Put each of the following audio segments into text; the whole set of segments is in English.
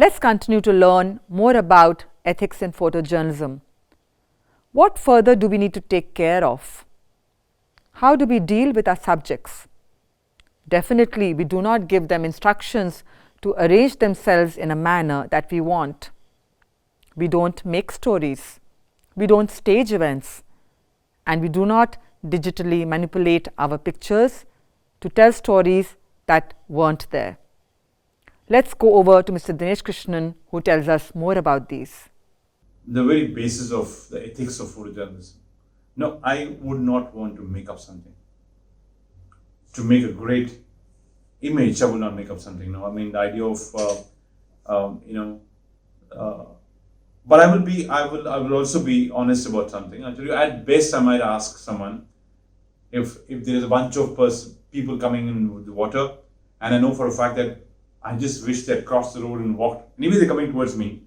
Let's continue to learn more about ethics in photojournalism. What further do we need to take care of? How do we deal with our subjects? Definitely, we do not give them instructions to arrange themselves in a manner that we want. We don't make stories. We don't stage events. And we do not digitally manipulate our pictures to tell stories that weren't there. Let's go over to Mr. Dinesh Krishnan, who tells us more about these. The very basis of the ethics of photojournalism. No, I would not want to make up something. To make a great image, I will not make up something. No, I mean the idea of, but I will also be honest about something. I'll tell you, at best, I might ask someone if there is a bunch of people coming in with the water, and I know for a fact that I just wish they'd crossed the road and walked. Maybe they're coming towards me.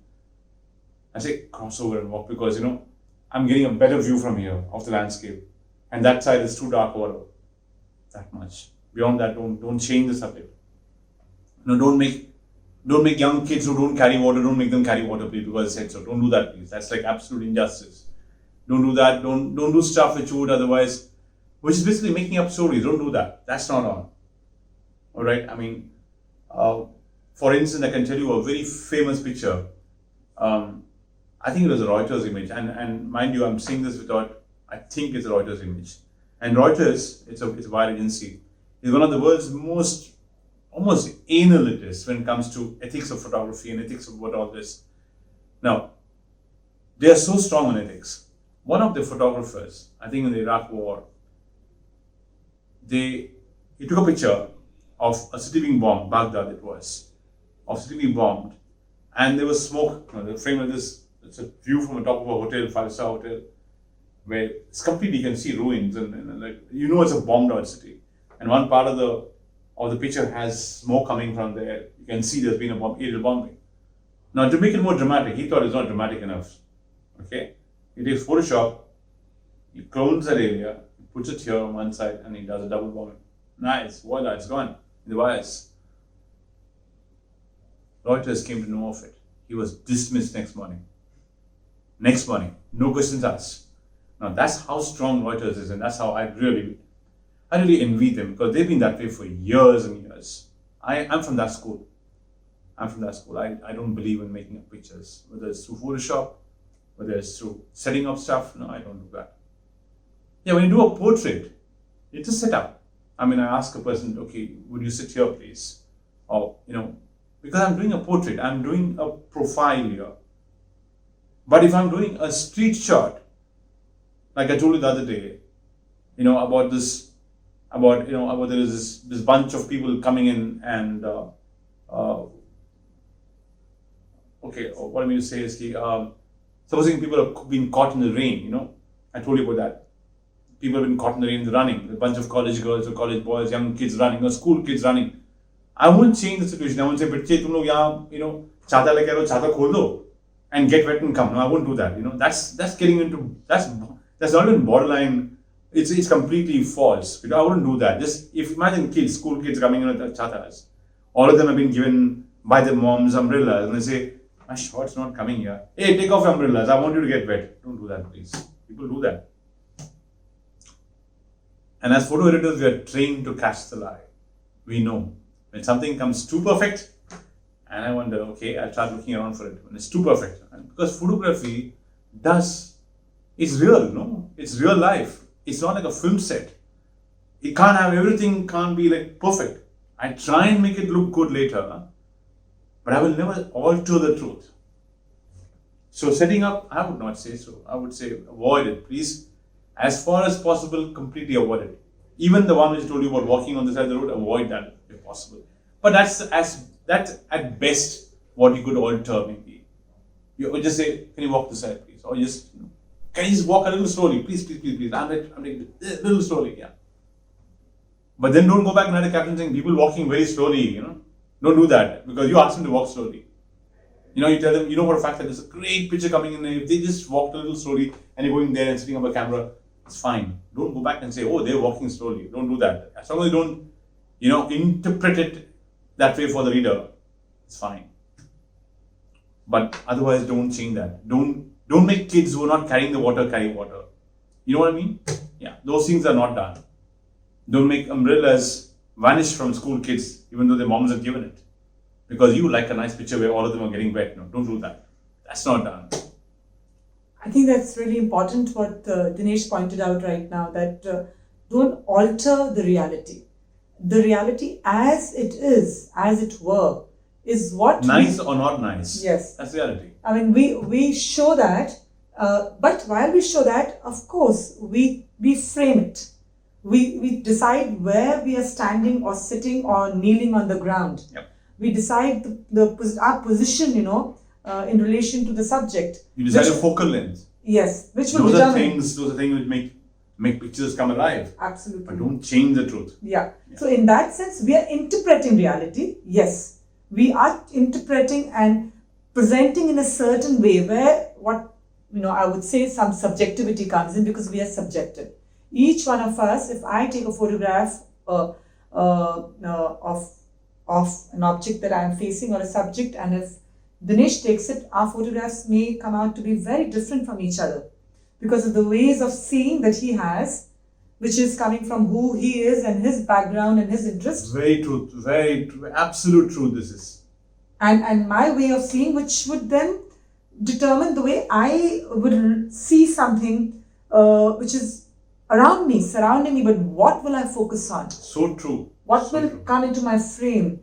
I say cross over and walk because I'm getting a better view from here of the landscape, and that side is too dark water. That much. Beyond that, don't change the subject. Don't make young kids who don't carry water, don't make them carry water, please, because I said so. Don't do that, please. That's like absolute injustice. Don't do that. Don't do stuff which you would otherwise, which is basically making up stories. Don't do that. That's not on. All right. I mean, for instance, I can tell you a very famous picture. I think it was a Reuters image, and mind you, I'm saying this without. I think it's a Reuters image. And Reuters, it's a wire agency, is one of the world's most almost anal it is when it comes to ethics of photography and ethics of what all this. Now, they are so strong on ethics. One of the photographers, I think in the Iraq War, he took a picture of a city being bombed, Baghdad it was, of city being bombed, and there was smoke. The frame of this, it's a view from the top of a hotel, 5-star hotel, where it's completely, you can see ruins and like, it's a bombed out city. And one part of the picture has smoke coming from there. You can see there's been aerial bombing. Now, to make it more dramatic, he thought it's not dramatic enough. Okay? He takes Photoshop, he clones that area, he puts it here on one side, and he does a double bombing. Nice, voila, it's gone in the wires. Reuters came to know of it. He was dismissed next morning. No questions asked. Now, that's how strong Reuters is, and that's how I really envy them, because they've been that way for years and years. I'm from that school. I don't believe in making up pictures, whether it's through Photoshop, whether it's through setting up stuff. No, I don't do that. Yeah, when you do a portrait, it's a setup. I mean, I ask a person, okay, would you sit here, please? Or, because I'm doing a portrait, I'm doing a profile here. But if I'm doing a street shot, like I told you the other day, about there is this bunch of people coming in and, what I mean to say is, supposing people have been caught in the rain, I told you about that. People have been caught in the rain running, a bunch of college girls or college boys, young kids running, or school kids running. I won't change the situation. I won't say, "Bachche, tum log yahan, chhata leke aao, chhata khol do and get wet and come." No, I won't do that. That's getting into, that's not even borderline. It's completely false. I wouldn't do that. Just imagine kids, school kids coming in with chatas. All of them have been given by their moms umbrellas, and they say, "My short's not coming here. Hey, take off umbrellas. I want you to get wet." Don't do that, please. People do that. And as photo editors, we are trained to catch the lie. We know when something comes too perfect, and I wonder, okay, I'll start looking around for it when it's too perfect. And because photography it's real, no? It's real life. It's not like a film set. It can't have everything, can't be like perfect. I try and make it look good later, but I will never alter the truth. So setting up, I would not say so. I would say avoid it, please. As far as possible, completely avoid it. Even the one which I told you about walking on the side of the road, avoid that if possible. But that's at best what you could alter maybe. You would just say, "Can you walk this side, please?" Or just, "Can you just walk a little slowly, please, please, please, please." I'm like a little slowly, yeah. But then don't go back and write a caption saying people walking very slowly, Don't do that, because you ask them to walk slowly. You tell them, for a fact that there's a great picture coming in, if they just walked a little slowly and you're going there and setting up a camera, it's fine. Don't go back and say, "Oh, they're walking slowly." Don't do that. As long as you don't, interpret it that way for the reader, it's fine. But otherwise, don't change that. Don't make kids who are not carrying the water carry water. You know what I mean? Yeah, those things are not done. Don't make umbrellas vanish from school kids, even though their moms have given it, because you like a nice picture where all of them are getting wet. No, don't do that. That's not done. I think that's really important what Dinesh pointed out right now, that don't alter the reality. The reality as it is, as it were, is what Nice or not nice. Yes. That's reality. I mean, we show that, but while we show that, of course, we frame it. We decide where we are standing or sitting or kneeling on the ground. Yep. We decide our position, in relation to the subject. You decide a focal length. Yes, which will Those are determine. things which make pictures come alive. Absolutely. But don't change the truth. Yeah. So in that sense, we are interpreting reality. Yes, we are interpreting and presenting in a certain way where I would say some subjectivity comes in, because we are subjective. Each one of us, if I take a photograph of an object that I am facing or a subject, and if Dinesh takes it, our photographs may come out to be very different from each other because of the ways of seeing that he has, which is coming from who he is and his background and his interests. Very true, absolute truth this is. And my way of seeing, which would then determine the way I would see something which is around me, surrounding me, but what will I focus on? So true. What will come into my frame?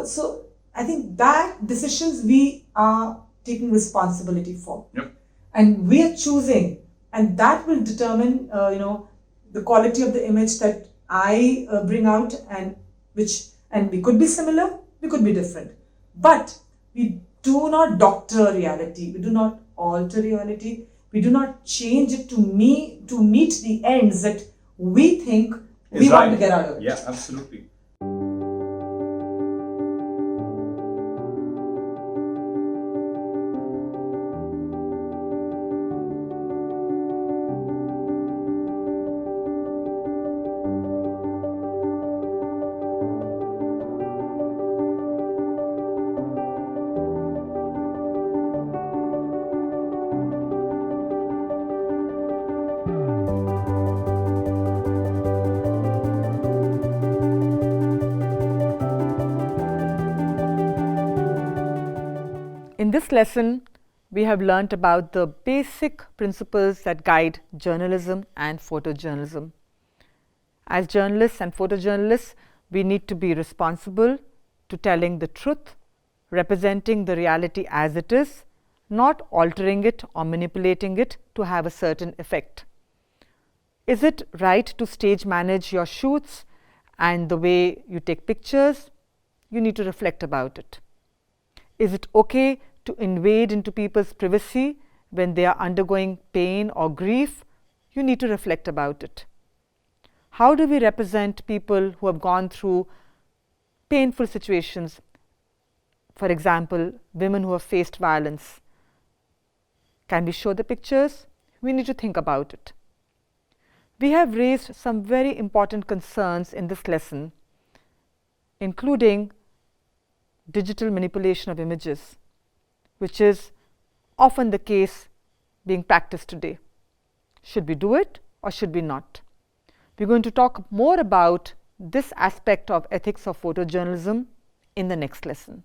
So I think that decisions we are taking responsibility for. Yep. And we are choosing, and that will determine, the quality of the image that I bring out, and we could be similar, we could be different. But we do not doctor reality. We do not alter reality. We do not change it to meet the ends that we think we want to get out of it. Yeah, absolutely. In this lesson, we have learnt about the basic principles that guide journalism and photojournalism. As journalists and photojournalists, we need to be responsible to telling the truth, representing the reality as it is, not altering it or manipulating it to have a certain effect. Is it right to stage manage your shoots and the way you take pictures? You need to reflect about it. Is it okay to invade into people's privacy when they are undergoing pain or grief? You need to reflect about it. How do we represent people who have gone through painful situations? For example, women who have faced violence. Can we show the pictures? We need to think about it. We have raised some very important concerns in this lesson, including digital manipulation of images, which is often the case being practiced today. Should we do it or should we not? We're going to talk more about this aspect of ethics of photojournalism in the next lesson.